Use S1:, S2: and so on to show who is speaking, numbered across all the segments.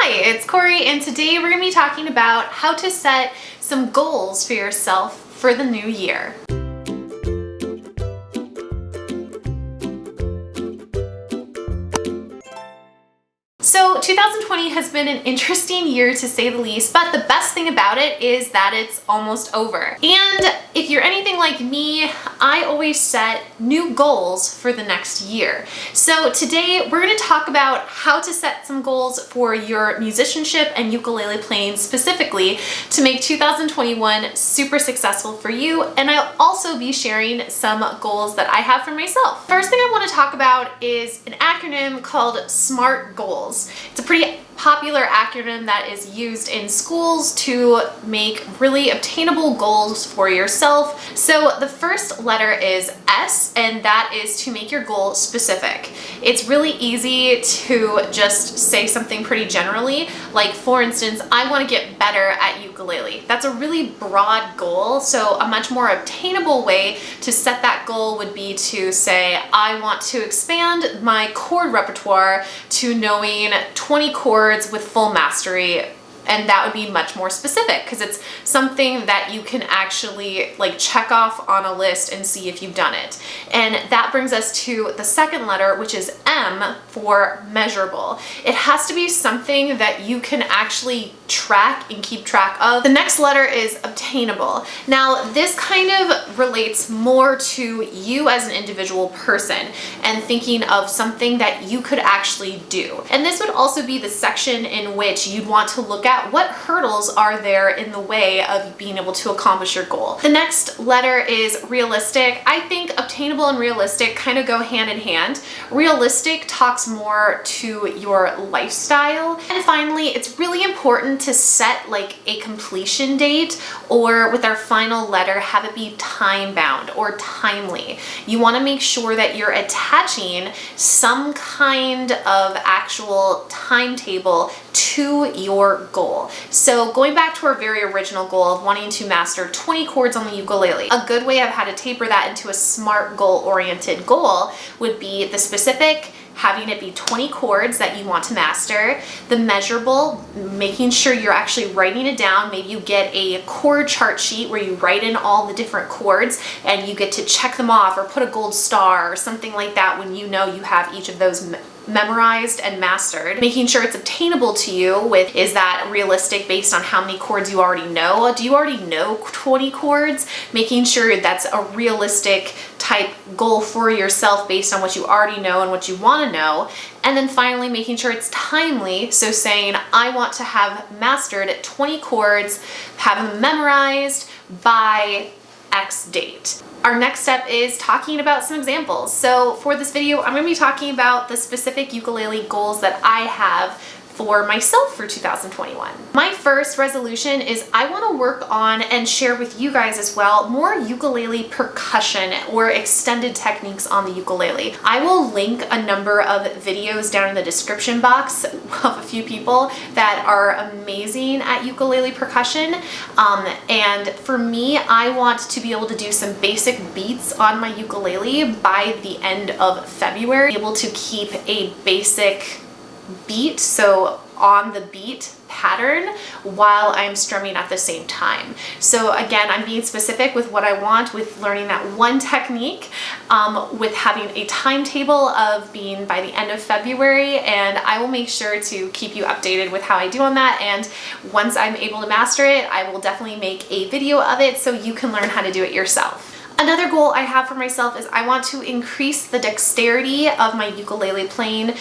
S1: Hi, it's Cory, and today we're going to be talking about how to set some goals for yourself for the new year. So 2020 has been an interesting year to say the least, but the best thing about it is that it's almost over. And if you're anything like me, I always set new goals for the next year. So today we're going to talk about how to set some goals for your musicianship and ukulele playing specifically to make 2021 super successful for you. And I'll also be sharing some goals that I have for myself. First thing I want to talk about is an acronym called S.M.A.R.T goals. It's a pretty popular acronym that is used in schools to make really obtainable goals for yourself. So the first letter is S, and that is to make your goal specific. It's really easy to just say something pretty generally, like for instance, I want to get better at ukulele. That's a really broad goal, so a much more obtainable way to set that goal would be to say, I want to expand my chord repertoire to knowing 20 chords with full mastery, and that would be much more specific because it's something that you can actually like check off on a list and see if you've done it. And that brings us to the second letter, which is M for measurable. It has to be something that you can actually track and keep track of. The next letter is obtainable. Now this kind of relates more to you as an individual person and thinking of something that you could actually do. And this would also be the section in which you'd want to look at what hurdles are there in the way of being able to accomplish your goal. The next letter is realistic. I think obtainable and realistic kind of go hand in hand. Realistic talks more to your lifestyle. And finally, it's really important to set like a completion date, or with our final letter, have it be time bound or timely. You want to make sure that you're attaching some kind of actual timetable to your goal. So going back to our very original goal of wanting to master 20 chords on the ukulele, a good way of how to taper that into a SMART goal-oriented goal would be the specific, having it be 20 chords that you want to master, the measurable, making sure you're actually writing it down. Maybe you get a chord chart sheet where you write in all the different chords and you get to check them off or put a gold star or something like that when you know you have each of those memorized and mastered. Making sure it's obtainable to you with, is that realistic based on how many chords you already know? Do you already know 20 chords? Making sure that's a realistic type goal for yourself based on what you already know and what you want to know. And then finally making sure it's timely, so saying I want to have mastered 20 chords, have them memorized by X date. Our next step is talking about some examples. So for this video, I'm going to be talking about the specific ukulele goals that I have for myself for 2021. My first resolution is I want to work on and share with you guys as well more ukulele percussion or extended techniques on the ukulele. I will link a number of videos down in the description box of a few people that are amazing at ukulele percussion. And for me, I want to be able to do some basic beats on my ukulele by the end of February, be able to keep a basic beat, so on the beat pattern, while I'm strumming at the same time. So again, I'm being specific with what I want with learning that one technique, with having a timetable of being by the end of February, and I will make sure to keep you updated with how I do on that. And once I'm able to master it, I will definitely make a video of it so you can learn how to do it yourself. Another goal I have for myself is I want to increase the dexterity of my ukulele playing,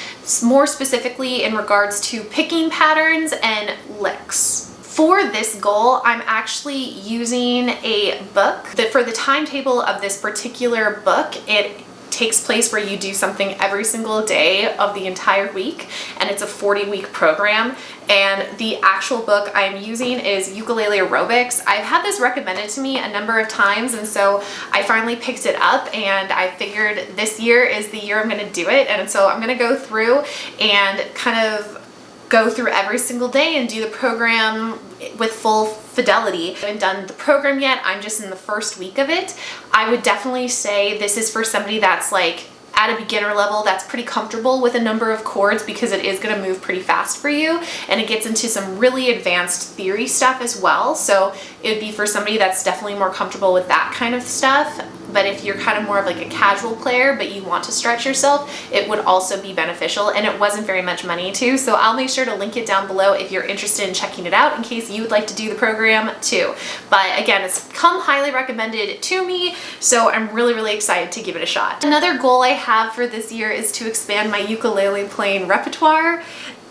S1: more specifically in regards to picking patterns and licks. For this goal, I'm actually using a book. For the timetable of this particular book, it takes place where you do something every single day of the entire week, and it's a 40-week program. And the actual book I'm using is Ukulele Aerobics. I've had this recommended to me a number of times, and so I finally picked it up, and I figured this year is the year I'm going to do it. And so I'm going to go through and kind of go through every single day and do the program with full fidelity. I haven't done the program yet, I'm just in the first week of it. I would definitely say this is for somebody that's like at a beginner level that's pretty comfortable with a number of chords, because it is going to move pretty fast for you, and it gets into some really advanced theory stuff as well. So it would be for somebody that's definitely more comfortable with that kind of stuff. But if you're kind of more of like a casual player but you want to stretch yourself, it would also be beneficial, and it wasn't very much money too. So I'll make sure to link it down below if you're interested in checking it out in case you would like to do the program too. But again, it's come highly recommended to me, so I'm really excited to give it a shot. Another goal I have for this year is to expand my ukulele playing repertoire.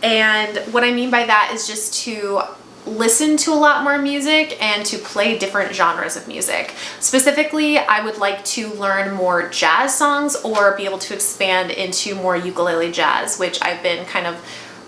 S1: And what I mean by that is just to listen to a lot more music and to play different genres of music. Specifically, I would like to learn more jazz songs or be able to expand into more ukulele jazz, which I've been kind of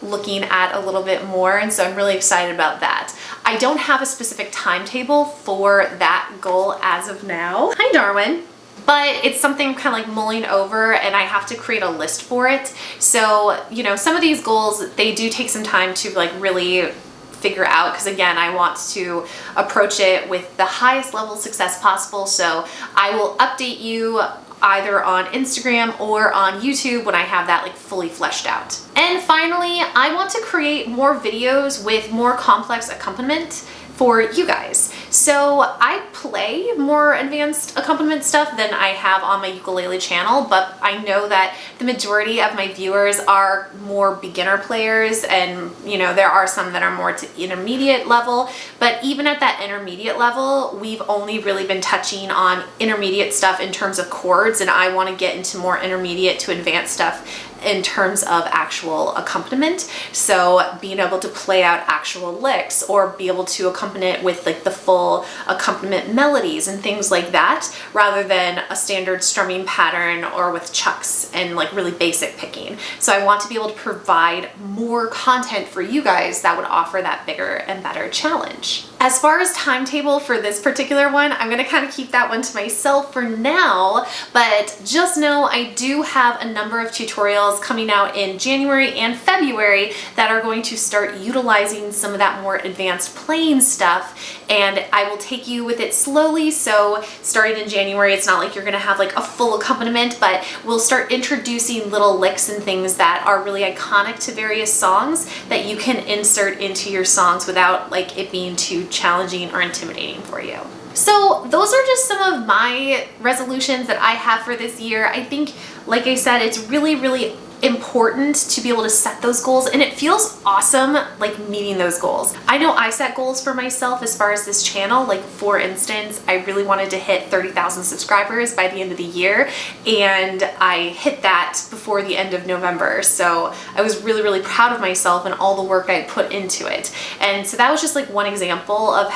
S1: looking at a little bit more, and so I'm really excited about that. I don't have a specific timetable for that goal as of now. Hi, Darwin. But it's something I'm kind of like mulling over, and I have to create a list for it. So, you know, some of these goals, they do take some time to like really figure out, because again, I want to approach it with the highest level of success possible. So I will update you either on Instagram or on YouTube when I have that like fully fleshed out. And finally, I want to create more videos with more complex accompaniment for you guys. So I play more advanced accompaniment stuff than I have on my ukulele channel, but I know that the majority of my viewers are more beginner players, and you know, there are some that are more to intermediate level, but even at that intermediate level, we've only really been touching on intermediate stuff in terms of chords, and I want to get into more intermediate to advanced stuff in terms of actual accompaniment. So being able to play out actual licks or be able to accompany it with like the full accompaniment melodies and things like that, rather than a standard strumming pattern or with chucks and like really basic picking. So I want to be able to provide more content for you guys that would offer that bigger and better challenge. As far as timetable for this particular one, I'm going to kind of keep that one to myself for now, but just know I do have a number of tutorials coming out in January and February that are going to start utilizing some of that more advanced playing stuff, and I will take you with it slowly. So starting in January, it's not like you're going to have like a full accompaniment, but we'll start introducing little licks and things that are really iconic to various songs that you can insert into your songs without like it being too challenging or intimidating for you. So those are just some of my resolutions that I have for this year. I think, like I said, it's really important to be able to set those goals, and it feels awesome like meeting those goals. I know I set goals for myself as far as this channel. Like for instance, I really wanted to hit 30,000 subscribers by the end of the year, and I hit that before the end of November. So I was really proud of myself and all the work I put into it. And so that was just like one example of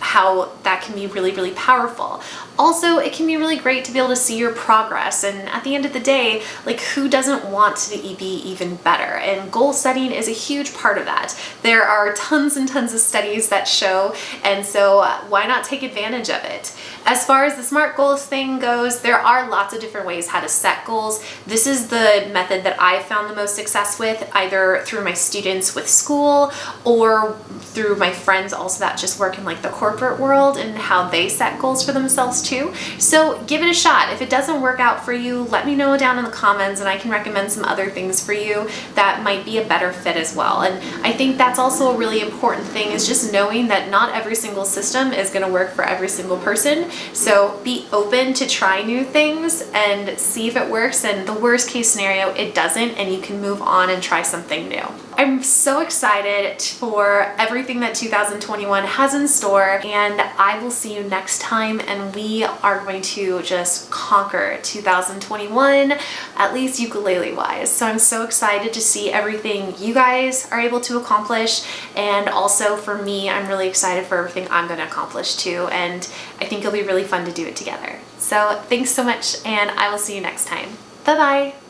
S1: how that can be really powerful. Also, it can be really great to be able to see your progress, and at the end of the day, like who doesn't want to be even better? And goal setting is a huge part of that. There are tons and tons of studies that show, and so why not take advantage of it? As far as the SMART goals thing goes, there are lots of different ways how to set goals. This is the method that I've found the most success with, either through my students with school or through my friends also that just work in like the corporate world and how they set goals for themselves too. So give it a shot. If it doesn't work out for you, let me know down in the comments and I can recommend some other things for you that might be a better fit as well. And I think that's also a really important thing, is just knowing that not every single system is going to work for every single person. So be open to try new things and see if it works, and the worst case scenario, it doesn't, and you can move on and try something new. I'm so excited for everything that 2021 has in store, and I will see you next time, and we are going to just conquer 2021, at least ukulele wise. So I'm so excited to see everything you guys are able to accomplish, and also for me, I'm really excited for everything I'm going to accomplish too, and I think it'll be really fun to do it together. So thanks so much, and I will see you next time. Bye bye.